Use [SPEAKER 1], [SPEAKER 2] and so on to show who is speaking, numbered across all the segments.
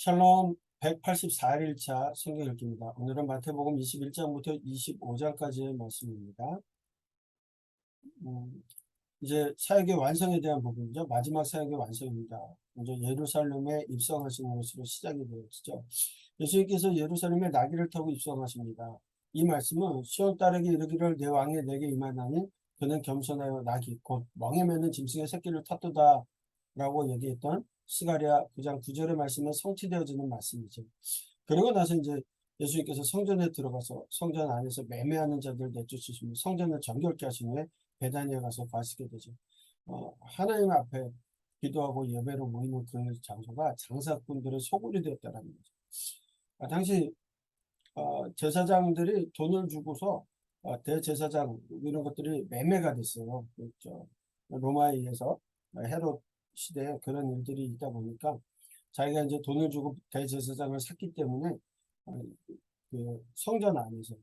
[SPEAKER 1] 샬롬 184일차 성경 읽기입니다. 오늘은 마태복음 21장부터 25장까지의 말씀입니다. 이제 사역의 완성에 대한 부분이죠. 마지막 사역의 완성입니다. 먼저 예루살렘에 입성하시는 것으로 시작이 되었죠. 예수님께서 예루살렘에 나귀를 타고 입성하십니다. 이 말씀은 시온 딸에게 이르기를 내 왕이 내게 임하나니 그는 겸손하여 나귀 곧 멍에 매는 짐승의 새끼를 탔도다 라고 얘기했던 스가랴 9장 9절의 말씀에 성취되어지는 말씀이죠. 그러고 나서 이제 예수님께서 성전에 들어가서 성전 안에서 매매하는 자들을 내쫓으시며 성전을 정결케 하신 후에 베다니에 가서 가시게 되죠. 하나님 앞에 기도하고 예배로 모이는 그 장소가 장사꾼들의 소굴이 되었다는 거죠. 당시 제사장들이 돈을 주고서 대제사장 이런 것들이 매매가 됐어요. 그렇죠. 로마에 의해서 헤롯 시대에 그런 일들이 있다 보니까 자기가 이제 돈을 주고 대제사장을 샀기 때문에 그 성전 안에서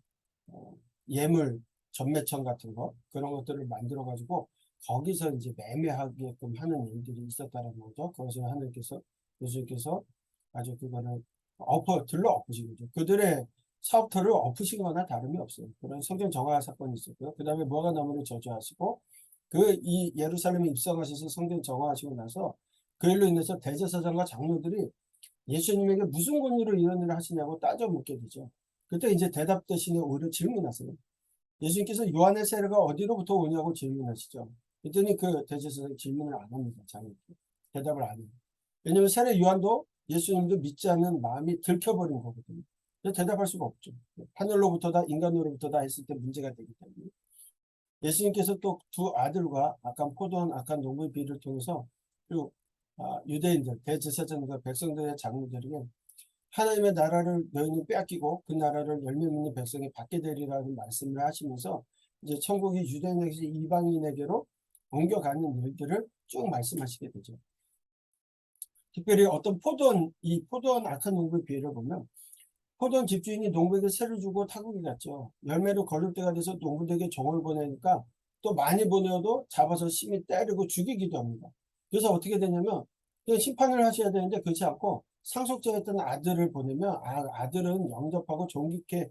[SPEAKER 1] 예물 전매청 같은 거 그런 것들을 만들어 가지고 거기서 이제 매매하게끔 하는 일들이 있었다는 거죠. 그것을 하나님께서 예수님께서 아주 그거를 들러 엎으신 거죠. 그들의 사업터를 엎으신 거나 다름이 없어요. 그런 성전 정화 사건이 있었고요. 그 다음에 무화과 나무를 저주하시고 이 예루살렘에 입성하셔서 성전 정화하시고 나서 그 일로 인해서 대제사장과 장로들이 예수님에게 무슨 권위로 이런 일을 하시냐고 따져 묻게 되죠. 그때 이제 대답 대신에 오히려 질문하세요. 예수님께서 요한의 세례가 어디로부터 오냐고 질문하시죠. 그랬더니 그 대제사장이 질문을 안 합니다. 자기한테. 대답을 안 해요. 왜냐하면 세례 요한도 예수님도 믿지 않는 마음이 들켜버린 거거든요. 대답할 수가 없죠. 하늘로부터다 인간으로부터다 했을 때 문제가 되기 때문에. 예수님께서 또 두 아들과 악한 포도원 악한 농부의 비유를 통해서 그리고 유대인들 대제사장과 백성들의 장로들에게 하나님의 나라를 너희는 빼앗기고 그 나라를 열매 맺는 백성이 받게 되리라는 말씀을 하시면서 이제 천국이 유대인에게서 이방인에게로 옮겨가는 일들을 쭉 말씀하시게 되죠. 특별히 어떤 이 포도원 악한 농부의 비유를 보면 포도원 집주인이 농부에게 세를 주고 타국이 갔죠. 열매로 거둘 때가 돼서 농부들에게 종을 보내니까 또 많이 보내어도 잡아서 심히 때리고 죽이기도 합니다. 그래서 어떻게 되냐면 심판을 하셔야 되는데 그렇지 않고 상속자였던 아들을 보내면 아들은 영접하고 존 깊게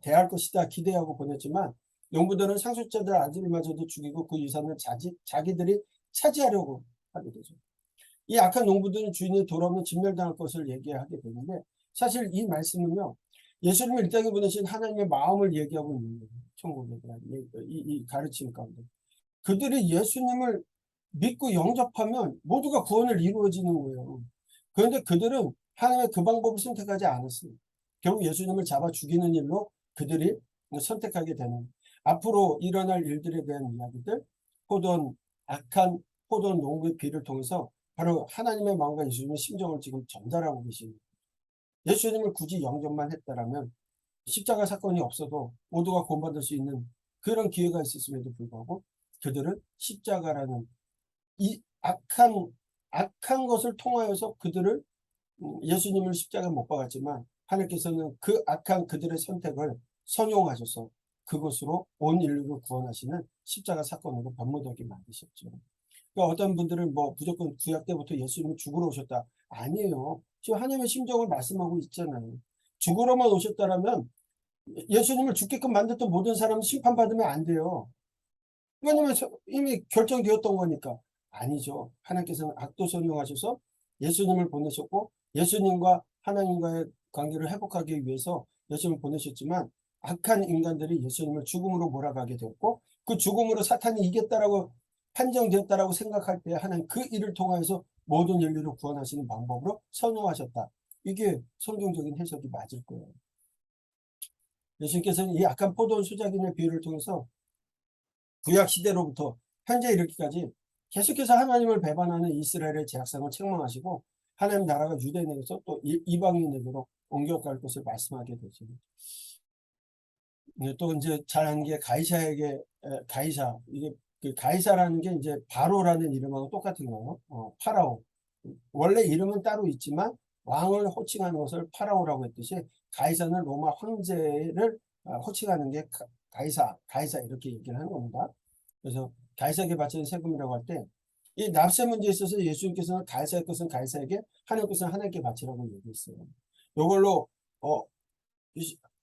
[SPEAKER 1] 대할 것이다 기대하고 보냈지만 농부들은 상속자들 아들마저도 죽이고 그 유산을 자기들이 차지하려고 하게 되죠. 이 악한 농부들은 주인이 돌아오면 진멸당할 것을 얘기하게 되는데 사실 이 말씀은요. 예수님을 이 땅에 보내신 하나님의 마음을 얘기하고 있는 거예요. 천국에 대한 이 가르침 가운데. 그들이 예수님을 믿고 영접하면 모두가 구원을 이루어지는 거예요. 그런데 그들은 하나님의 그 방법을 선택하지 않았어요. 결국 예수님을 잡아 죽이는 일로 그들이 선택하게 되는 앞으로 일어날 일들에 대한 이야기들 악한 포도원 농부의 비를 통해서 바로 하나님의 마음과 예수님의 심정을 지금 전달하고 계십니다. 예수님을 굳이 영접만 했다라면 십자가 사건이 없어도 모두가 구원받을 수 있는 그런 기회가 있었음에도 불구하고 그들은 십자가라는 이 악한 것을 통하여서 그들을 예수님을 십자가에 못 박았지만 하나님께서는 그 악한 그들의 선택을 선용하셔서 그것으로 온 인류를 구원하시는 십자가 사건으로 변모되게 만드셨죠. 그러니까 어떤 분들은 무조건 구약 때부터 예수님은 죽으러 오셨다. 아니에요. 지금 하나님의 심정을 말씀하고 있잖아요. 죽으러만 오셨다라면 예수님을 죽게끔 만들었던 모든 사람은 심판받으면 안 돼요. 왜냐면 이미 결정되었던 거니까. 아니죠. 하나님께서는 악도 선용하셔서 예수님을 보내셨고 예수님과 하나님과의 관계를 회복하기 위해서 예수님을 보내셨지만 악한 인간들이 예수님을 죽음으로 몰아가게 되었고 그 죽음으로 사탄이 이겼다라고 판정되었다라고 생각할 때 하나님 그 일을 통해서 모든 인류를 구원하시는 방법으로 선용하셨다. 이게 성경적인 해석이 맞을 거예요. 예수님께서는 이 악한 포도원 수작인의 비유를 통해서 구약 시대로부터 현재 이르기까지 계속해서 하나님을 배반하는 이스라엘의 죄악성을 책망하시고 하나님 나라가 유대인에게서 또 이방인에게로 옮겨갈 것을 말씀하게 되죠. 또 이제 잘 아는 게 가이사 이게 그 가이사라는 게 이제 바로라는 이름하고 똑같은 거예요. 파라오. 원래 이름은 따로 있지만 왕을 호칭하는 것을 파라오라고 했듯이 가이사는 로마 황제를 호칭하는 게 가이사 이렇게 얘기를 하는 겁니다. 그래서 가이사에게 바치는 세금이라고 할 때 이 납세 문제에 있어서 예수님께서는 가이사의 것은 가이사에게, 하나님 것은 하나님께 바치라고 얘기했어요. 이걸로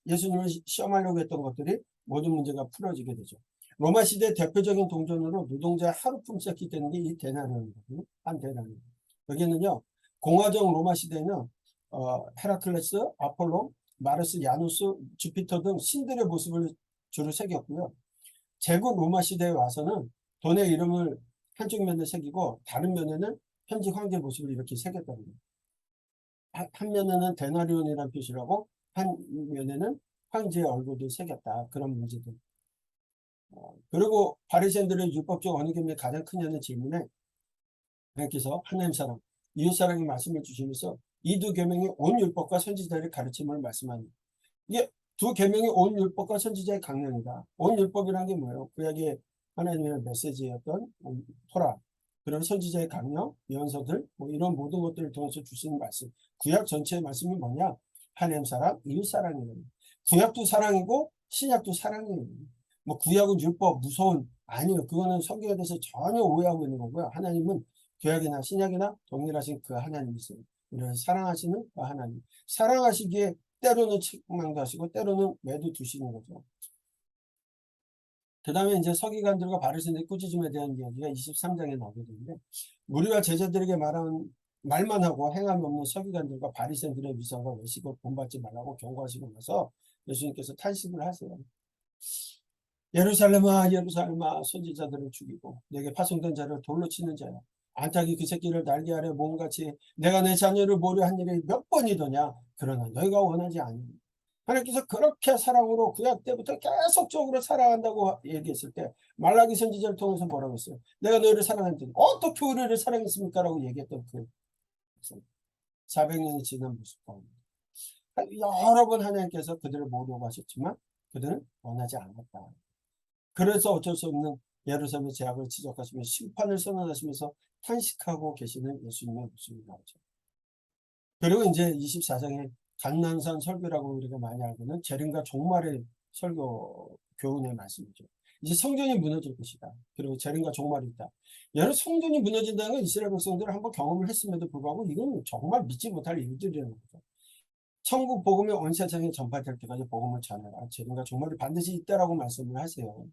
[SPEAKER 1] 예수님을 시험하려고 했던 것들이 모든 문제가 풀어지게 되죠. 로마 시대 대표적인 동전으로 노동자 하루품 쌓기 되는 게 이 데나리온이거든요. 한 데나리온. 여기는요, 공화정 로마 시대에는 헤라클레스, 아폴로, 마르스, 야누스, 주피터 등 신들의 모습을 주로 새겼고요. 제국 로마 시대에 와서는 돈의 이름을 한쪽 면에 새기고 다른 면에는 현지 황제의 모습을 이렇게 새겼다는 거예요. 한 면에는 데나리온이라는 표시를 하고 한 면에는 황제의 얼굴을 새겼다. 그런 문제들. 그리고 바리새인들의 율법적 어느 계명이 가장 크냐는 질문에 하나님께서 하나님 사랑, 이웃 사랑의 말씀을 주시면서 이 두 계명이 온 율법과 선지자의 가르침을 말씀하니, 이게 두 계명이 온 율법과 선지자의 강령이다. 온 율법이라는 게 뭐예요? 구약의 하나님의 메시지였던 토라, 그런 선지자의 강령, 예언서들, 뭐 이런 모든 것들을 통해서 주시는 말씀. 구약 전체의 말씀이 뭐냐? 하나님 사랑, 이웃 사랑이에요. 구약도 사랑이고 신약도 사랑이에요. 뭐 구약은 율법, 무서운, 아니요. 그거는 성경에 대해서 전혀 오해하고 있는 거고요. 하나님은 구약이나 신약이나 동일하신 그 하나님이세요. 우리를 사랑하시는 그 하나님. 사랑하시기에 때로는 책망도 하시고 때로는 매도 두시는 거죠. 그 다음에 이제 서기관들과 바리새인들의 꾸짖음에 대한 이야기가 23장에 나오게 되는데, 무리와 제자들에게 말만 하고 행함이 없는 서기관들과 바리새인들의 위선과 외식을 본받지 말라고 경고하시고 나서 예수님께서 탄식을 하세요. 예루살렘아 예루살렘아, 선지자들을 죽이고 내게 파송된 자를 돌로 치는 자야. 안타기 그 새끼를 날개 아래 몸같이 내가 내 자녀를 모려 한 일이 몇 번이더냐. 그러나 너희가 원하지 않으니. 하나님께서 그렇게 사랑으로 구약 때부터 계속적으로 사랑한다고 얘기했을 때 말라기 선지자를 통해서 뭐라고 했어요? 내가 너희를 사랑했더니 어떻게 우리를 사랑했습니까? 라고 얘기했던 그 400년이 지난 모습 가운데 여러 번 하나님께서 그들을 모으려고 하셨지만 그들은 원하지 않았다. 그래서 어쩔 수 없는 예루살렘의 죄악을 지적하시며 심판을 선언하시면서 탄식하고 계시는 예수님의 모습이 나오죠. 그리고 이제 24장에 감난산 설교라고 우리가 많이 알고는 재림과 종말의 설교 교훈의 말씀이죠. 이제 성전이 무너질 것이다. 그리고 재림과 종말이 있다. 여러 성전이 무너진다는 건 이스라엘 백성들은 한번 경험을 했음에도 불구하고 이건 정말 믿지 못할 일들이라는 거죠. 천국 복음이 온 세상에 전파될 때까지 복음을 전해라. 재림과 종말이 반드시 있다라고 말씀을 하세요.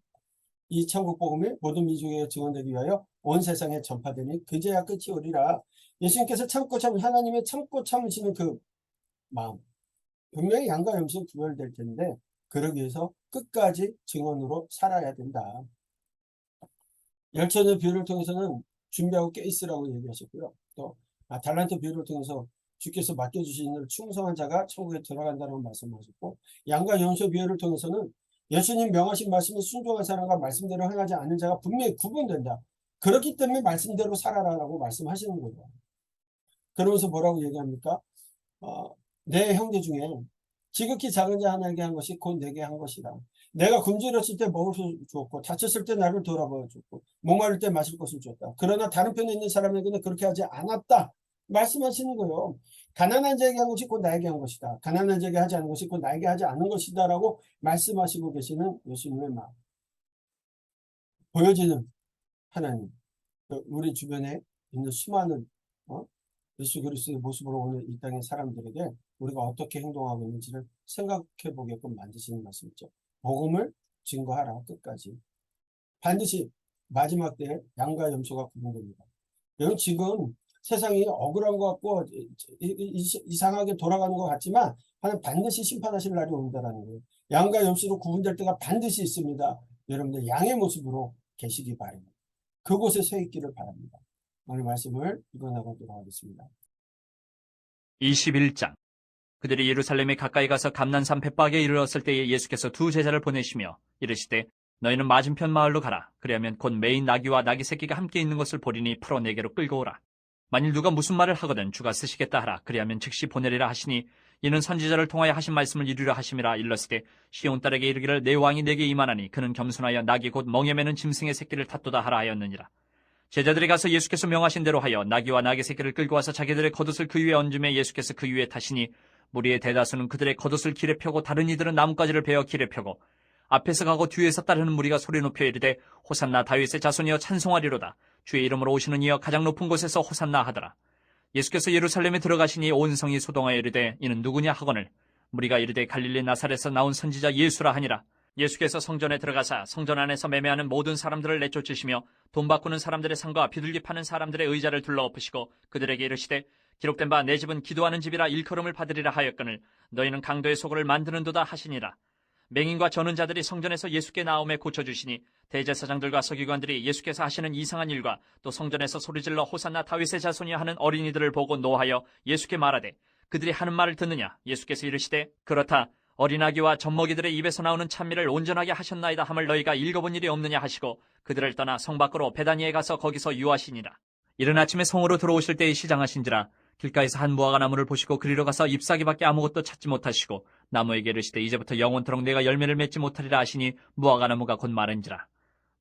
[SPEAKER 1] 이 천국 복음이 모든 민족에게 증언되기 위하여 온 세상에 전파되니 그제야 끝이 오리라. 예수님께서 하나님의 참고 참으시는 그 마음. 분명히 양과 염소는 구별될 텐데 그러기 위해서 끝까지 증언으로 살아야 된다. 열천의 비유를 통해서는 준비하고 깨 있으라고 얘기하셨고요. 또 달란트 비유를 통해서 주께서 맡겨주신 일 충성한 자가 천국에 들어간다는 말씀하셨고, 양과 염소 비유를 통해서는 예수님 명하신 말씀에 순종한 사람과 말씀대로 행하지 않는 자가 분명히 구분된다. 그렇기 때문에 말씀대로 살아라라고 말씀하시는 거예요. 그러면서 뭐라고 얘기합니까? 내 형제 중에 지극히 작은 자 하나에게 한 것이 곧 내게 한 것이다. 내가 굶주렸을 때 먹을 수 줬고 다쳤을 때 나를 돌아보아 줬고 목마를 때 마실 것을 줬다. 그러나 다른 편에 있는 사람에게는 그렇게 하지 않았다. 말씀하시는 거예요. 가난한 자에게 한 것이 곧 나에게 한 것이다. 가난한 자에게 하지 않은 것이 곧 나에게 하지 않은 것이다 라고 말씀하시고 계시는 예수님의 마음. 보여지는 하나님. 우리 주변에 있는 수많은 예수 그리스도의 모습으로 오는 이 땅의 사람들에게 우리가 어떻게 행동하고 있는지를 생각해 보게끔 만드시는 말씀이죠. 복음을 증거하라 끝까지. 반드시 마지막 때에 양과 염소가 구분됩니다. 여러분 지금 세상이 억울한 것 같고 이상하게 돌아가는 것 같지만 하나님 반드시 심판하실 날이 온다라는 거예요. 양과 염소로 구분될 때가 반드시 있습니다. 여러분들 양의 모습으로 계시기 바랍니다. 그곳에 서 있기를 바랍니다. 오늘 말씀을 읽어나가도록 하겠습니다.
[SPEAKER 2] 21장. 그들이 예루살렘에 가까이 가서 감난산 벳박에 이르렀을 때에 예수께서 두 제자를 보내시며 이르시되 너희는 맞은편 마을로 가라. 그리하면 곧 매인 나귀와 나귀 새끼가 함께 있는 것을 보리니 풀어 내게로 끌고 오라. 만일 누가 무슨 말을 하거든 주가 쓰시겠다 하라. 그리하면 즉시 보내리라 하시니 이는 선지자를 통하여 하신 말씀을 이루려 하심이라. 일렀으되 시온 딸에게 이르기를 내 왕이 내게 임하나니 그는 겸손하여 나귀 곧 멍에 매는 짐승의 새끼를 탔도다 하라 하였느니라. 제자들이 가서 예수께서 명하신 대로 하여 나귀와 나귀 새끼를 끌고 와서 자기들의 겉옷을 그 위에 얹음에 예수께서 그 위에 타시니 무리의 대다수는 그들의 겉옷을 길에 펴고 다른 이들은 나뭇가지를 베어 길에 펴고 앞에서 가고 뒤에서 따르는 무리가 소리 높여 이르되 호산나 다윗의 자손이여 찬송하리로다. 주의 이름으로 오시는 이여 가장 높은 곳에서 호산나 하더라. 예수께서 예루살렘에 들어가시니 온 성이 소동하여 이르되 이는 누구냐 하거늘 무리가 이르되 갈릴리 나사렛에서 나온 선지자 예수라 하니라. 예수께서 성전에 들어가사 성전 안에서 매매하는 모든 사람들을 내쫓으시며 돈 바꾸는 사람들의 상과 비둘기 파는 사람들의 의자를 둘러엎으시고 그들에게 이르시되 기록된 바 내 집은 기도하는 집이라 일컬음을 받으리라 하였거늘 너희는 강도의 소굴을 만드는도다 하시니라. 맹인과 저는 자들이 성전에서 예수께 나옴에 고쳐주시니 대제사장들과 서기관들이 예수께서 하시는 이상한 일과 또 성전에서 소리질러 호산나 다윗의 자손이여 하는 어린이들을 보고 노하여 예수께 말하되 그들이 하는 말을 듣느냐. 예수께서 이르시되 그렇다. 어린아기와 젖먹이들의 입에서 나오는 찬미를 온전하게 하셨나이다 함을 너희가 읽어본 일이 없느냐 하시고 그들을 떠나 성 밖으로 베다니에 가서 거기서 유하시니라. 이른 아침에 성으로 들어오실 때에 시장하신지라. 길가에서 한 무화과 나무를 보시고 그리로 가서 잎사귀밖에 아무것도 찾지 못하시고 나무에게 이르시되 이제부터 영원토록 내가 열매를 맺지 못하리라 하시니 무화과 나무가 곧 마른지라.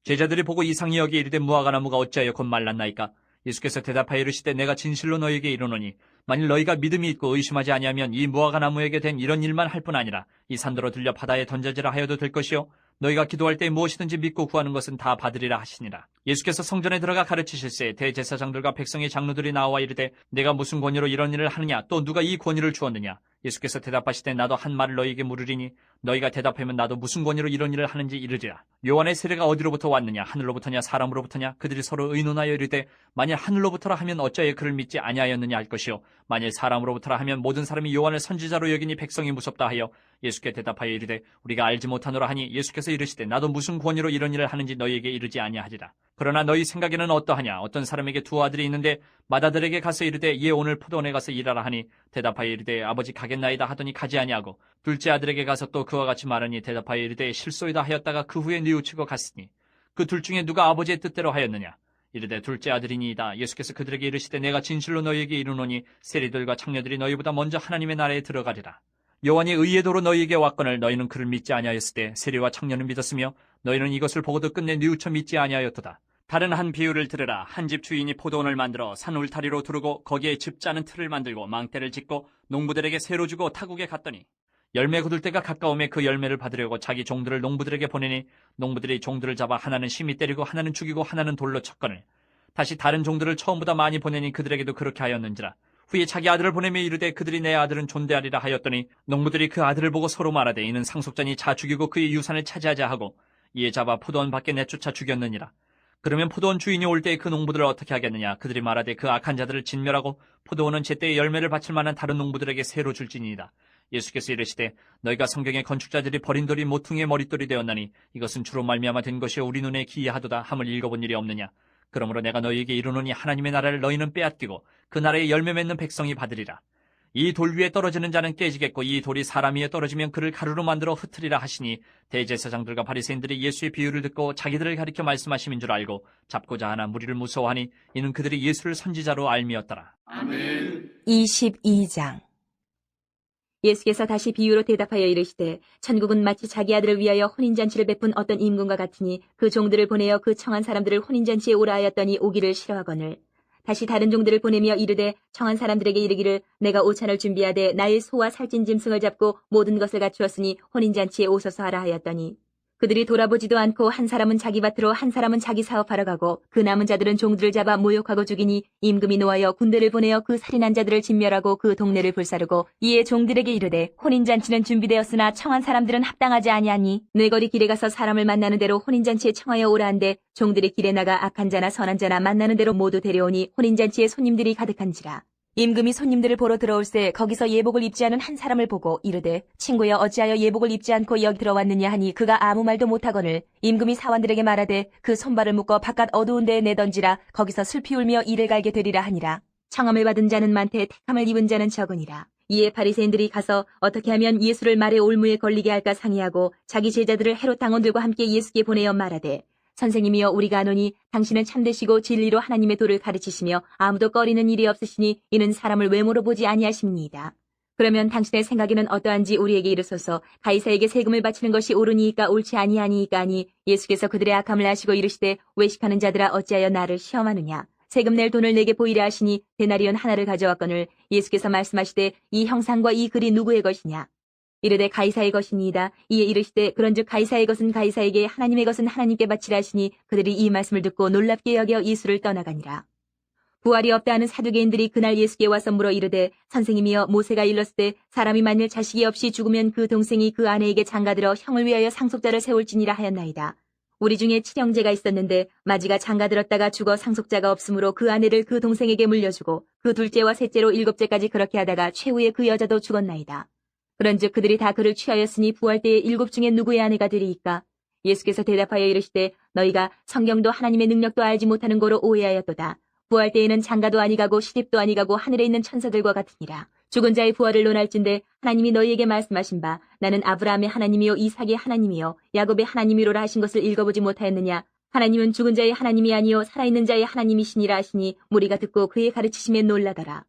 [SPEAKER 2] 제자들이 보고 이상히 여기 이르되 무화과 나무가 어찌하여 곧 말랐나이까. 예수께서 대답하여 이르시되 내가 진실로 너희에게 이르노니 만일 너희가 믿음이 있고 의심하지 아니하면 이 무화과 나무에게 된 이런 일만 할 뿐 아니라 이 산도로 들려 바다에 던져지라 하여도 될 것이요 너희가 기도할 때 무엇이든지 믿고 구하는 것은 다 받으리라 하시니라. 예수께서 성전에 들어가 가르치실세 대제사장들과 백성의 장로들이 나와 이르되 내가 무슨 권위로 이런 일을 하느냐 또 누가 이 권위를 주었느냐. 예수께서 대답하시되 나도 한 말을 너희에게 물으리니 너희가 대답하면 나도 무슨 권위로 이런 일을 하는지 이르리라. 요한의 세례가 어디로부터 왔느냐 하늘로부터냐 사람으로부터냐. 그들이 서로 의논하여 이르되 만일 하늘로부터라 하면 어찌하여 그를 믿지 아니하였느냐 할 것이요 만일 사람으로부터라 하면 모든 사람이 요한을 선지자로 여기니 백성이 무섭다 하여 예수께 대답하여 이르되 우리가 알지 못하노라 하니 예수께서 이르시되 나도 무슨 권위로 이런 일을 하는지 너희에게 이르지 아니하리라. 그러나 너희 생각에는 어떠하냐. 어떤 사람에게 두 아들이 있는데 맏아들에게 가서 이르되 얘 오늘 포도원에 가서 일하라 하니 대답하여 이르되 아버지 가겠나이다 하더니 가지 아니하고 둘째 아들에게 가서 또 그와 같이 말하니 대답하여 이르되 실소이다 하였다가 그 후에 뉘우치고 갔으니 그 둘 중에 누가 아버지의 뜻대로 하였느냐. 이르되 둘째 아들이니이다. 예수께서 그들에게 이르시되 내가 진실로 너희에게 이르노니 세리들과 창녀들이 너희보다 먼저 하나님의 나라에 들어가리라. 요한이 의의 도로 너희에게 왔거늘 너희는 그를 믿지 아니하였을 때 세리와 창녀는 믿었으며 너희는 이것을 보고도 끝내 뉘우쳐 믿지 아니하였도다. 다른 한 비유를 들으라. 한 집 주인이 포도원을 만들어 산 울타리로 두르고 거기에 즙 짜는 틀을 만들고 망대를 짓고 농부들에게 새로 주고 타국에 갔더니 열매 거둘 때가 가까움에 그 열매를 받으려고 자기 종들을 농부들에게 보내니 농부들이 종들을 잡아 하나는 심히 때리고 하나는 죽이고 하나는 돌로 쳤거늘 다시 다른 종들을 처음보다 많이 보내니 그들에게도 그렇게 하였는지라. 후에 자기 아들을 보내며 이르되 그들이 내 아들은 존대하리라 하였더니 농부들이 그 아들을 보고 서로 말하되 이는 상속자니 자 죽이고 그의 유산을 차지하자 하고 이에 잡아 포도원 밖에 내쫓아 죽였느니라. 그러면 포도원 주인이 올 때에 그 농부들을 어떻게 하겠느냐. 그들이 말하되 그 악한 자들을 진멸하고 포도원은 제때에 열매를 바칠 만한 다른 농부들에게 새로 줄지니이다. 예수께서 이르시되 너희가 성경의 건축자들이 버린 돌이 모퉁이의 머릿돌이 되었나니 이것은 주로 말미암아 된 것이요 우리 눈에 기이하도다 함을 읽어본 일이 없느냐. 그러므로 내가 너희에게 이르노니 하나님의 나라를 너희는 빼앗기고 그 나라에 열매 맺는 백성이 받으리라. 이 돌 위에 떨어지는 자는 깨지겠고 이 돌이 사람 위에 떨어지면 그를 가루로 만들어 흩으리라 하시니 대제사장들과 바리새인들이 예수의 비유를 듣고 자기들을 가리켜 말씀하심인 줄 알고 잡고자 하나 무리를 무서워하니 이는 그들이 예수를 선지자로 알미었더라.
[SPEAKER 3] 아멘.
[SPEAKER 4] 22장. 예수께서 다시 비유로 대답하여 이르시되 천국은 마치 자기 아들을 위하여 혼인잔치를 베푼 어떤 임금과 같으니 그 종들을 보내어 그 청한 사람들을 혼인잔치에 오라 하였더니 오기를 싫어하거늘 다시 다른 종들을 보내며 이르되 청한 사람들에게 이르기를 내가 오찬을 준비하되 나의 소와 살찐 짐승을 잡고 모든 것을 갖추었으니 혼인잔치에 오소서 하라 하였더니 그들이 돌아보지도 않고 한 사람은 자기 밭으로 한 사람은 자기 사업하러 가고 그 남은 자들은 종들을 잡아 모욕하고 죽이니 임금이 노하여 군대를 보내어 그 살인한 자들을 진멸하고 그 동네를 불사르고 이에 종들에게 이르되 혼인잔치는 준비되었으나 청한 사람들은 합당하지 아니하니 뇌거리 길에 가서 사람을 만나는 대로 혼인잔치에 청하여 오라 한데 종들이 길에 나가 악한 자나 선한 자나 만나는 대로 모두 데려오니 혼인잔치에 손님들이 가득한지라. 임금이 손님들을 보러 들어올새 거기서 예복을 입지 않은 한 사람을 보고 이르되 친구여 어찌하여 예복을 입지 않고 여기 들어왔느냐 하니 그가 아무 말도 못하거늘 임금이 사원들에게 말하되 그 손발을 묶어 바깥 어두운 데에 내던지라 거기서 슬피 울며 이를 갈게 되리라 하니라. 청함을 받은 자는 많되 택함을 입은 자는 적으니라. 이에 바리새인들이 가서 어떻게 하면 예수를 말의 올무에 걸리게 할까 상의하고 자기 제자들을 헤롯 당원들과 함께 예수께 보내어 말하되 선생님이여 우리가 아노니 당신은 참되시고 진리로 하나님의 도를 가르치시며 아무도 꺼리는 일이 없으시니 이는 사람을 외모로 보지 아니하십니다. 그러면 당신의 생각에는 어떠한지 우리에게 이르소서. 가이사에게 세금을 바치는 것이 옳으니이까 옳지 아니하니이까 하니 예수께서 그들의 악함을 아시고 이르시되 외식하는 자들아 어찌하여 나를 시험하느냐. 세금 낼 돈을 내게 보이라 하시니 데나리온 하나를 가져왔거늘 예수께서 말씀하시되 이 형상과 이 글이 누구의 것이냐. 이르되 가이사의 것이니이다. 이에 이르시되 그런즉 가이사의 것은 가이사에게 하나님의 것은 하나님께 바치라 하시니 그들이 이 말씀을 듣고 놀랍게 여겨 예수를 떠나가니라. 부활이 없다 하는 사두개인들이 그날 예수께 와서 물어 이르되 선생님이여 모세가 일렀을 때 사람이 만일 자식이 없이 죽으면 그 동생이 그 아내에게 장가들어 형을 위하여 상속자를 세울지니라 하였나이다. 우리 중에 칠형제가 있었는데 마지가 장가들었다가 죽어 상속자가 없으므로 그 아내를 그 동생에게 물려주고 그 둘째와 셋째로 일곱째까지 그렇게 하다가 최후에 그 여자도 죽었나이다. 그런즉 그들이 다 그를 취하였으니 부활 때에 일곱 중에 누구의 아내가 되리이까? 예수께서 대답하여 이르시되 너희가 성경도 하나님의 능력도 알지 못하는 거로 오해하였도다. 부활 때에는 장가도 아니가고 시집도 아니가고 하늘에 있는 천사들과 같으니라. 죽은 자의 부활을 논할진대 하나님이 너희에게 말씀하신 바 나는 아브라함의 하나님이요 이삭의 하나님이요 야곱의 하나님이로라 하신 것을 읽어보지 못하였느냐. 하나님은 죽은 자의 하나님이 아니요 살아있는 자의 하나님이시니라 하시니 무리가 듣고 그의 가르치심에 놀라더라.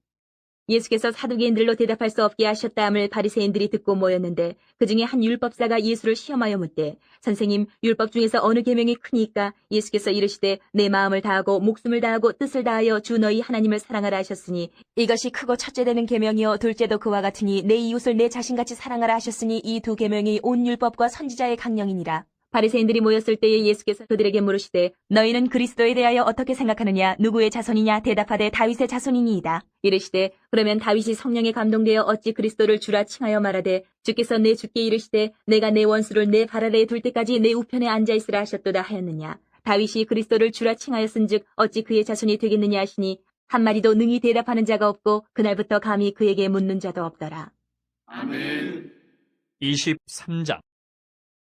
[SPEAKER 4] 예수께서 사두개인들로 대답할 수 없게 하셨다 함을 바리새인들이 듣고 모였는데 그중에 한 율법사가 예수를 시험하여 묻되 선생님 율법 중에서 어느 계명이 크니까? 예수께서 이르시되 내 마음을 다하고 목숨을 다하고 뜻을 다하여 주 너희 하나님을 사랑하라 하셨으니 이것이 크고 첫째 되는 계명이요 둘째도 그와 같으니 내 이웃을 내 자신같이 사랑하라 하셨으니 이 두 계명이 온 율법과 선지자의 강령이니라. 바리새인들이 모였을 때에 예수께서 그들에게 물으시되 너희는 그리스도에 대하여 어떻게 생각하느냐? 누구의 자손이냐? 대답하되 다윗의 자손이니이다. 이르시되 그러면 다윗이 성령에 감동되어 어찌 그리스도를 주라 칭하여 말하되 주께서 내 주께 이르시되 내가 내 원수를 내 발 아래에 둘 때까지 내 우편에 앉아있으라 하셨도다 하였느냐? 다윗이 그리스도를 주라 칭하였은즉 어찌 그의 자손이 되겠느냐 하시니 한마디도 능히 대답하는 자가 없고 그날부터 감히 그에게 묻는 자도 없더라.
[SPEAKER 3] 아멘.
[SPEAKER 2] 23장.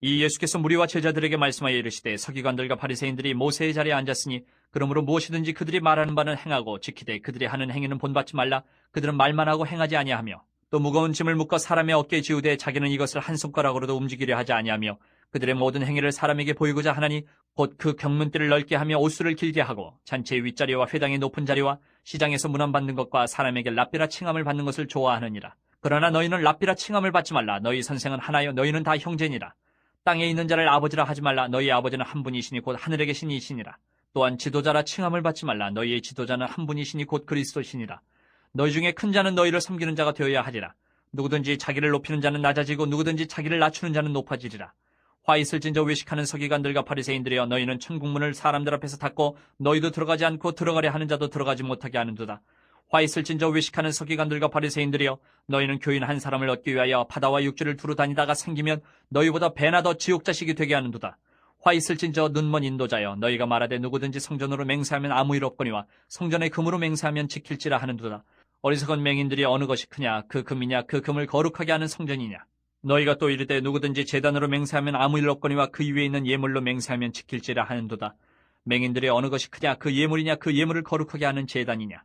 [SPEAKER 2] 이 예수께서 무리와 제자들에게 말씀하여 이르시되 서기관들과 바리새인들이 모세의 자리에 앉았으니 그러므로 무엇이든지 그들이 말하는 바는 행하고 지키되 그들이 하는 행위는 본받지 말라. 그들은 말만 하고 행하지 아니하며 또 무거운 짐을 묶어 사람의 어깨에 지우되 자기는 이것을 한 손가락으로도 움직이려 하지 아니하며 그들의 모든 행위를 사람에게 보이고자 하나니 곧 그 경문띠를 넓게 하며 옷수를 길게 하고 잔치의 윗자리와 회당의 높은 자리와 시장에서 문안받는 것과 사람에게 랍비라 칭함을 받는 것을 좋아하느니라. 그러나 너희는 랍비라 칭함을 받지 말라. 너희 선생은 하나요 너희는 다 형제니라. 땅에 있는 자를 아버지라 하지 말라. 너희 아버지는 한 분이시니 곧 하늘에 계신 이시니라. 또한 지도자라 칭함을 받지 말라. 너희의 지도자는 한 분이시니 곧 그리스도시니라. 너희 중에 큰 자는 너희를 섬기는 자가 되어야 하리라. 누구든지 자기를 높이는 자는 낮아지고 누구든지 자기를 낮추는 자는 높아지리라. 화 있을진저 외식하는 서기관들과 바리새인들이여 너희는 천국문을 사람들 앞에서 닫고 너희도 들어가지 않고 들어가려 하는 자도 들어가지 못하게 하는도다. 화 있을진저 외식하는 서기관들과 바리새인들이여 너희는 교인 한 사람을 얻기 위하여 바다와 육지를 두루 다니다가 생기면 너희보다 배나 더 지옥자식이 되게 하는도다. 화 있을진저 눈먼 인도자여 너희가 말하되 누구든지 성전으로 맹세하면 아무 일 없거니와 성전의 금으로 맹세하면 지킬지라 하는도다. 어리석은 맹인들이 어느 것이 크냐? 그 금이냐? 그 금을 거룩하게 하는 성전이냐? 너희가 또 이르되 누구든지 제단으로 맹세하면 아무 일 없거니와 그 위에 있는 예물로 맹세하면 지킬지라 하는도다. 맹인들이 어느 것이 크냐? 그 예물이냐? 그 예물을 거룩하게 하는 제단이냐?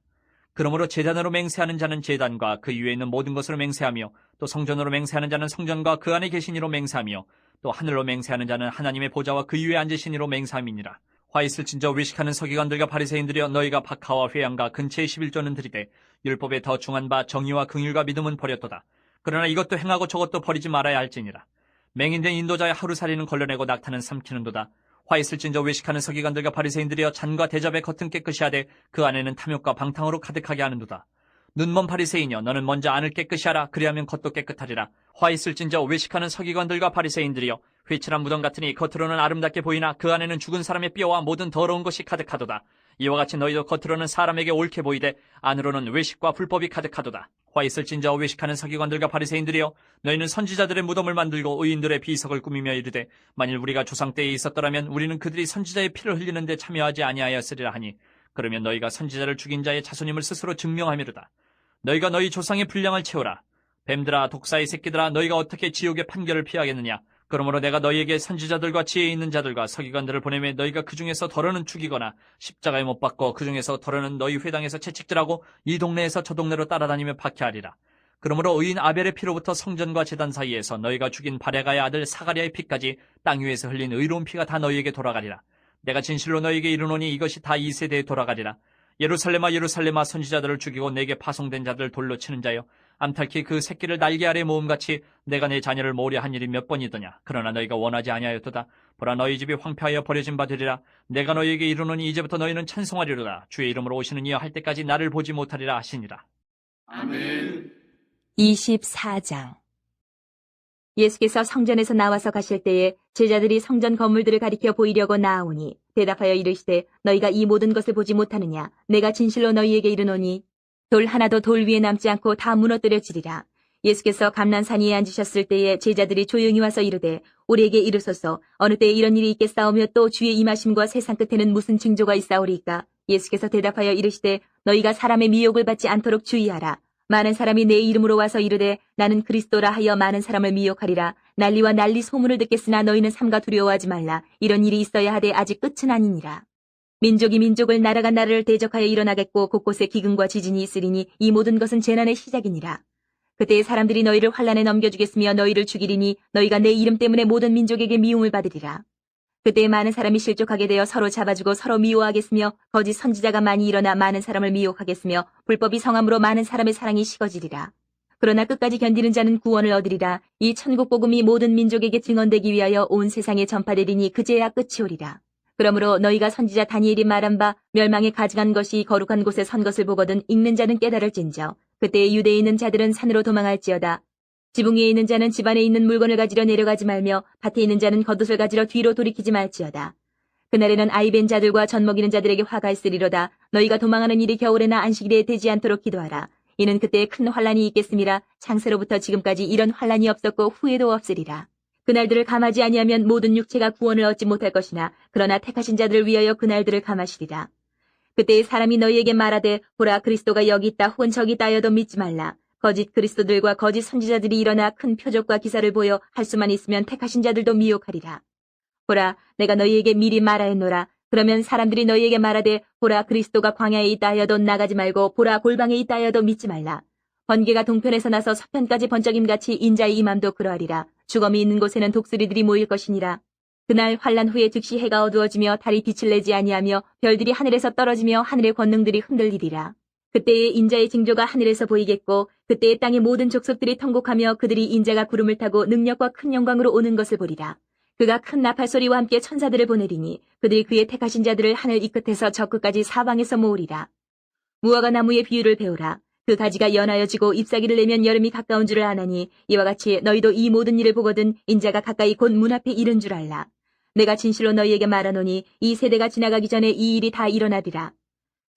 [SPEAKER 2] 그러므로 제단으로 맹세하는 자는 제단과 그 위에 있는 모든 것으로 맹세하며 또 성전으로 맹세하는 자는 성전과 그 안에 계신 이로 맹세하며 또 하늘로 맹세하는 자는 하나님의 보좌와 그 위에 앉으신 이로 맹세함이니라. 화 있을진저 외식하는 서기관들과 바리새인들이여 너희가 박하와 회양과 근처의 11조는 드리되 율법에 더 중한 바 정의와 긍휼과 믿음은 버렸도다. 그러나 이것도 행하고 저것도 버리지 말아야 할지니라. 맹인된 인도자의 하루살이는 걸러내고 낙타는 삼키는도다. 화 있을진저 외식하는 서기관들과 바리새인들이여 잔과 대접의 겉은 깨끗이 하되 그 안에는 탐욕과 방탕으로 가득하게 하는도다. 눈먼 바리새인이여 너는 먼저 안을 깨끗이 하라. 그리하면 겉도 깨끗하리라. 화 있을진저 외식하는 서기관들과 바리새인들이여 회칠한 무덤 같으니 겉으로는 아름답게 보이나 그 안에는 죽은 사람의 뼈와 모든 더러운 것이 가득하도다. 이와 같이 너희도 겉으로는 사람에게 옳게 보이되 안으로는 외식과 불법이 가득하도다. 화 있을진저 외식하는 서기관들과 바리새인들이여 너희는 선지자들의 무덤을 만들고 의인들의 비석을 꾸미며 이르되 만일 우리가 조상 때에 있었더라면 우리는 그들이 선지자의 피를 흘리는 데 참여하지 아니하였으리라 하니 그러면 너희가 선지자를 죽인 자의 자손임을 스스로 증명하미로다. 너희가 너희 조상의 분량을 채우라. 뱀들아 독사의 새끼들아 너희가 어떻게 지옥의 판결을 피하겠느냐. 그러므로 내가 너희에게 선지자들과 지혜 있는 자들과 서기관들을 보내매 너희가 그 중에서 덜어는 죽이거나 십자가에 못 박고 그 중에서 덜어는 너희 회당에서 채찍질하고 이 동네에서 저 동네로 따라다니며 박해하리라. 그러므로 의인 아벨의 피로부터 성전과 제단 사이에서 너희가 죽인 바레가의 아들 사가랴의 피까지 땅 위에서 흘린 의로운 피가 다 너희에게 돌아가리라. 내가 진실로 너희에게 이르노니 이것이 다 이 세대에 돌아가리라. 예루살렘아 예루살렘아 선지자들을 죽이고 내게 파송된 자들을 돌로 치는 자여 암탉이 그 새끼를 날개 아래 모음같이 내가 내 자녀를 모으려 한 일이 몇 번이더냐. 그러나 너희가 원하지 아니하였도다. 보라 너희 집이 황폐하여 버려진 바 되리라. 내가 너희에게 이르노니 이제부터 너희는 찬송하리로다. 주의 이름으로 오시는 이여 할 때까지 나를 보지 못하리라 하시니라.
[SPEAKER 3] 아멘.
[SPEAKER 4] 24장 예수께서 성전에서 나와서 가실 때에 제자들이 성전 건물들을 가리켜 보이려고 나아오니 대답하여 이르시되 너희가 이 모든 것을 보지 못하느냐? 내가 진실로 너희에게 이르노니 돌 하나도 돌 위에 남지 않고 다 무너뜨려지리라. 예수께서 감난산 위에 앉으셨을 때에 제자들이 조용히 와서 이르되 우리에게 이르소서 어느 때에 이런 일이 있겠사오며 또 주의 임하심과 세상 끝에는 무슨 징조가 있사오리이까? 예수께서 대답하여 이르시되 너희가 사람의 미혹을 받지 않도록 주의하라. 많은 사람이 내 이름으로 와서 이르되 나는 그리스도라 하여 많은 사람을 미혹하리라. 난리와 난리 소문을 듣겠으나 너희는 삼가 두려워하지 말라. 이런 일이 있어야 하되 아직 끝은 아니니라. 민족이 민족을 나라가 나라를 대적하여 일어나겠고 곳곳에 기근과 지진이 있으리니 이 모든 것은 재난의 시작이니라. 그때 사람들이 너희를 환란에 넘겨주겠으며 너희를 죽이리니 너희가 내 이름 때문에 모든 민족에게 미움을 받으리라. 그때 많은 사람이 실족하게 되어 서로 잡아주고 서로 미워하겠으며 거짓 선지자가 많이 일어나 많은 사람을 미혹하겠으며 불법이 성함으로 많은 사람의 사랑이 식어지리라. 그러나 끝까지 견디는 자는 구원을 얻으리라. 이 천국 복음이 모든 민족에게 증언되기 위하여 온 세상에 전파되리니 그제야 끝이 오리라. 그러므로 너희가 선지자 다니엘이 말한 바 멸망에 가져간 것이 거룩한 곳에 선 것을 보거든 읽는 자는 깨달을진저. 그때 유대에 있는 자들은 산으로 도망할지어다. 지붕 위에 있는 자는 집 안에 있는 물건을 가지러 내려가지 말며 밭에 있는 자는 겉옷을 가지러 뒤로 돌이키지 말지어다. 그날에는 아이 벤 자들과 젖 먹이는 자들에게 화가 있으리로다. 너희가 도망하는 일이 겨울에나 안식일에 되지 않도록 기도하라. 이는 그때 큰 환란이 있겠음이라. 창세로부터 지금까지 이런 환란이 없었고 후에도 없으리라. 그날들을 감하지 아니하면 모든 육체가 구원을 얻지 못할 것이나 그러나 택하신 자들을 위하여 그날들을 감하시리라. 그때 사람이 너희에게 말하되 보라 그리스도가 여기 있다 혹은 저기 있다 하여도 믿지 말라. 거짓 그리스도들과 거짓 선지자들이 일어나 큰 표적과 기사를 보여 할 수만 있으면 택하신 자들도 미혹하리라. 보라 내가 너희에게 미리 말하였노라. 그러면 사람들이 너희에게 말하되 보라 그리스도가 광야에 있다 하여도 나가지 말고 보라 골방에 있다 하여도 믿지 말라. 번개가 동편에서 나서 서편까지 번쩍임같이 인자의 임함도 그러하리라. 주검이 있는 곳에는 독수리들이 모일 것이니라. 그날 환란 후에 즉시 해가 어두워지며 달이 빛을 내지 아니하며 별들이 하늘에서 떨어지며 하늘의 권능들이 흔들리리라. 그때에 인자의 징조가 하늘에서 보이겠고 그때에 땅의 모든 족속들이 통곡하며 그들이 인자가 구름을 타고 능력과 큰 영광으로 오는 것을 보리라. 그가 큰 나팔 소리와 함께 천사들을 보내리니 그들이 그의 택하신 자들을 하늘 이 끝에서 저 끝까지 사방에서 모으리라. 무화과 나무의 비유를 배우라. 그 가지가 연하여 지고 잎사귀를 내면 여름이 가까운 줄을 아나니 이와 같이 너희도 이 모든 일을 보거든 인자가 가까이 곧 문 앞에 이른 줄 알라. 내가 진실로 너희에게 말하노니 이 세대가 지나가기 전에 이 일이 다 일어나리라.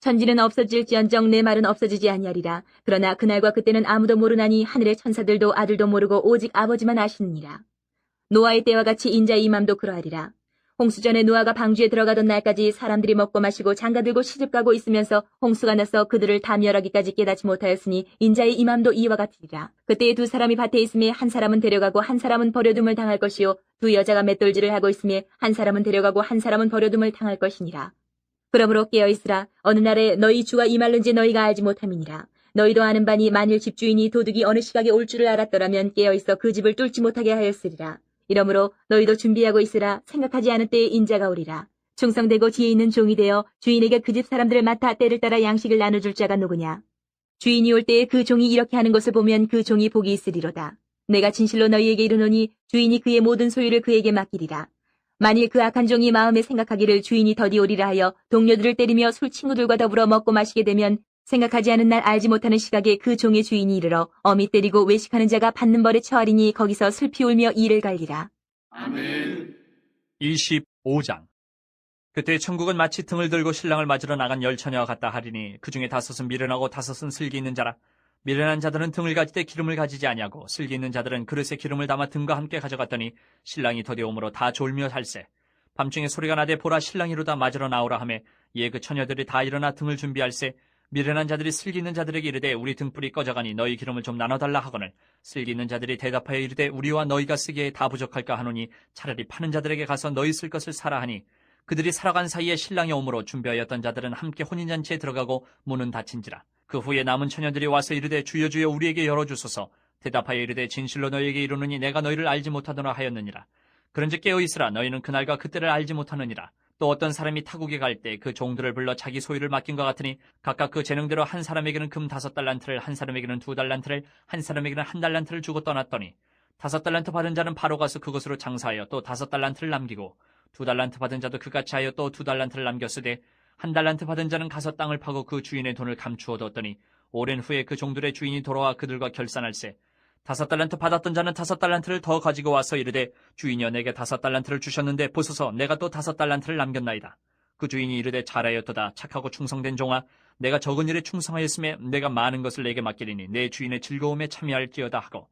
[SPEAKER 4] 천지는 없어질지언정 내 말은 없어지지 아니하리라. 그러나 그날과 그때는 아무도 모르나니 하늘의 천사들도 아들도 모르고 오직 아버지만 아시느니라. 노아의 때와 같이 인자의 임함도 그러하리라. 홍수전에 노아가 방주에 들어가던 날까지 사람들이 먹고 마시고 장가들고 시집가고 있으면서 홍수가 나서 그들을 다 멸하기까지 깨닫지 못하였으니 인자의 임함도 이와 같으리라. 그때에 두 사람이 밭에 있음에 한 사람은 데려가고 한 사람은 버려둠을 당할 것이요 두 여자가 맷돌질을 하고 있음에 한 사람은 데려가고 한 사람은 버려둠을 당할 것이니라. 그러므로 깨어있으라. 어느 날에 너희 주가 임할는지 너희가 알지 못함이니라. 너희도 아는 바니 만일 집주인이 도둑이 어느 시각에 올 줄을 알았더라면 깨어있어 그 집을 뚫지 못하게 하였으리라. 이러므로 너희도 준비하고 있으라. 생각하지 않은 때에 인자가 오리라. 충성되고 지혜 있는 종이 되어 주인에게 그 집 사람들을 맡아 때를 따라 양식을 나눠줄 자가 누구냐. 주인이 올 때에 그 종이 이렇게 하는 것을 보면 그 종이 복이 있으리로다. 내가 진실로 너희에게 이르노니 주인이 그의 모든 소유를 그에게 맡기리라. 만일 그 악한 종이 마음에 생각하기를 주인이 더디 오리라 하여 동료들을 때리며 술 친구들과 더불어 먹고 마시게 되면 생각하지 않은 날 알지 못하는 시각에 그 종의 주인이 이르러 어미 때리고 외식하는 자가 받는 벌에 처하리니 거기서 슬피 울며 이를 갈리라.
[SPEAKER 3] 아멘.
[SPEAKER 2] 25장. 그때 천국은 마치 등을 들고 신랑을 맞으러 나간 열 처녀와 같다 하리니 그 중에 5은 미련하고 5은 슬기 있는 자라. 미련한 자들은 등을 가지되 기름을 가지지 아니하고 슬기 있는 자들은 그릇에 기름을 담아 등과 함께 가져갔더니 신랑이 더디 오므로 다 졸며 살세. 밤중에 소리가 나되 보라 신랑이로다 맞으러 나오라 하매 이에 그 처녀들이 다 일어나 등을 준비할세. 미련한 자들이 슬기 있는 자들에게 이르되 우리 등불이 꺼져가니 너희 기름을 좀 나눠달라 하거늘 슬기 있는 자들이 대답하여 이르되 우리와 너희가 쓰기에 다 부족할까 하노니 차라리 파는 자들에게 가서 너희 쓸 것을 사라 하니 그들이 살아간 사이에 신랑이 오므로 준비하였던 자들은 함께 혼인잔치에 들어가고 문은 닫힌지라. 그 후에 남은 처녀들이 와서 이르되 주여 주여 우리에게 열어주소서. 대답하여 이르되 진실로 너희에게 이르노니 내가 너희를 알지 못하노라 하였느니라. 그런즉 깨어있으라. 너희는 그날과 그때를 알지 못하느니라. 또 어떤 사람이 타국에 갈 때 그 종들을 불러 자기 소유를 맡긴 것 같으니 각각 그 재능대로 한 사람에게는 금 5달란트를 한 사람에게는 2달란트를 한 사람에게는 1달란트를 주고 떠났더니 5달란트 받은 자는 바로 가서 그것으로 장사하여 또 5달란트를 남기고 2달란트 받은 자도 그같이 하여 또 2달란트를 남겼으되 1달란트 받은 자는 가서 땅을 파고 그 주인의 돈을 감추어 뒀더니 오랜 후에 그 종들의 주인이 돌아와 그들과 결산할세. 5달란트 받았던 자는 5달란트를 더 가지고 와서 이르되 주인이여 내게 5달란트를 주셨는데 보소서 내가 또 5달란트를 남겼나이다. 그 주인이 이르되 잘하였도다 착하고 충성된 종아 내가 적은 일에 충성하였음에 내가 많은 것을 내게 맡기리니 내 주인의 즐거움에 참여할지어다 하고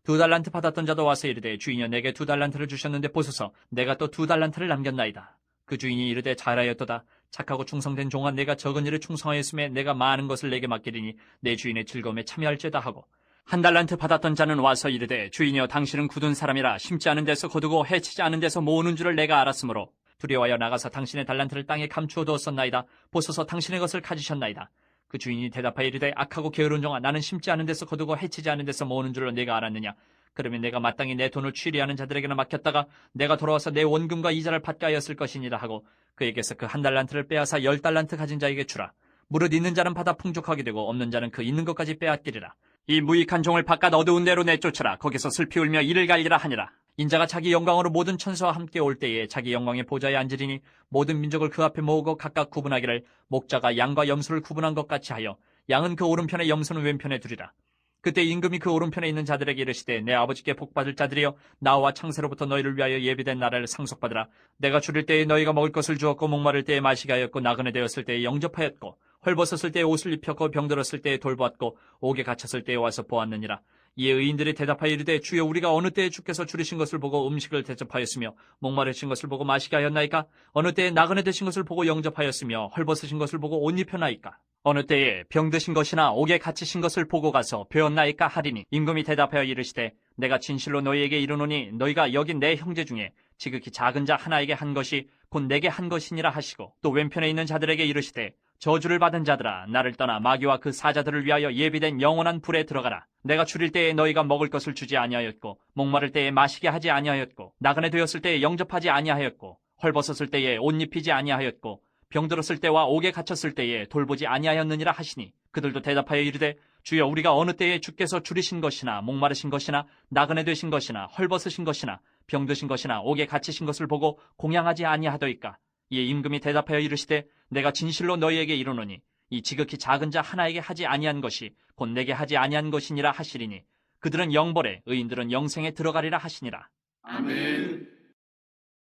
[SPEAKER 2] 2달란트 받았던 자도 와서 이르되 주인이여 내게 2달란트를 주셨는데 보소서 내가 또 2달란트를 남겼나이다. 그 주인이 이르되 잘하였도다 착하고 충성된 종아 내가 적은 일에 충성하였음에 내가 많은 것을 내게 맡기리니 내 주인의 즐거움에 참여할지어다 하고 1달란트 받았던 자는 와서 이르되 주인이여 당신은 굳은 사람이라 심지 않은 데서 거두고 해치지 않은 데서 모으는 줄을 내가 알았으므로 두려워하여 나가서 당신의 달란트를 땅에 감추어 두었었나이다. 보소서 당신의 것을 가지셨나이다. 그 주인이 대답하여 이르되 악하고 게으른 종아 나는 심지 않은 데서 거두고 해치지 않은 데서 모으는 줄로 내가 알았느냐. 그러면 내가 마땅히 내 돈을 취리하는 자들에게나 맡겼다가 내가 돌아와서 내 원금과 이자를 받게 하였을 것이니라 하고 그에게서 그 1달란트를 빼앗아 10달란트 가진 자에게 주라. 무릇 있는 자는 받아 풍족하게 되고 없는 자는 그 있는 것까지 빼앗기리라. 이 무익한 종을 바깥 어두운 데로 내쫓으라. 거기서 슬피 울며 이를 갈리라 하니라. 인자가 자기 영광으로 모든 천사와 함께 올 때에 자기 영광의 보좌에 앉으리니 모든 민족을 그 앞에 모으고 각각 구분하기를 목자가 양과 염소를 구분한 것 같이 하여 양은 그 오른편에 염소는 왼편에 두리라. 그때 임금이 그 오른편에 있는 자들에게 이르시되 내 아버지께 복받을 자들이여 나와 창세로부터 너희를 위하여 예비된 나라를 상속받으라. 내가 줄일 때에 너희가 먹을 것을 주었고 목마를 때에 마시게 하였고 나그네 되었을 때에 영접하였고 헐벗었을 때에 옷을 입혔고 병들었을 때에 돌보았고 옥에 갇혔을 때에 와서 보았느니라. 이에 의인들이 대답하여 이르되 주여 우리가 어느 때에 주께서 줄이신 것을 보고 음식을 대접하였으며 목마르신 것을 보고 마시게 하였나이까? 어느 때에 나그네 되신 것을 보고 영접하였으며 헐벗으신 것을 보고 옷 입혔나이까? 어느 때에 병드신 것이나 옥에 갇히신 것을 보고 가서 배웠나이까 하리니 임금이 대답하여 이르시되 내가 진실로 너희에게 이르노니 너희가 여기 내 형제 중에 지극히 작은 자 하나에게 한 것이 곧 내게 한 것이니라 하시고 또 왼편에 있는 자들에게 이르시되 저주를 받은 자들아 나를 떠나 마귀와 그 사자들을 위하여 예비된 영원한 불에 들어가라. 내가 줄일 때에 너희가 먹을 것을 주지 아니하였고 목마를 때에 마시게 하지 아니하였고 나그네 되었을 때에 영접하지 아니하였고 헐벗었을 때에 옷 입히지 아니하였고 병들었을 때와 옥에 갇혔을 때에 돌보지 아니하였느니라 하시니 그들도 대답하여 이르되 주여 우리가 어느 때에 주께서 줄이신 것이나 목마르신 것이나 나그네 되신 것이나 헐벗으신 것이나 병드신 것이나 옥에 갇히신 것을 보고 공양하지 아니하더이까. 이에 임금이 대답하여 이르시되 내가 진실로 너희에게 이르노니 이 지극히 작은 자 하나에게 하지 아니한 것이 곧 내게 하지 아니한 것이니라 하시리니 그들은 영벌에 의인들은 영생에 들어가리라 하시니라.
[SPEAKER 3] 아멘.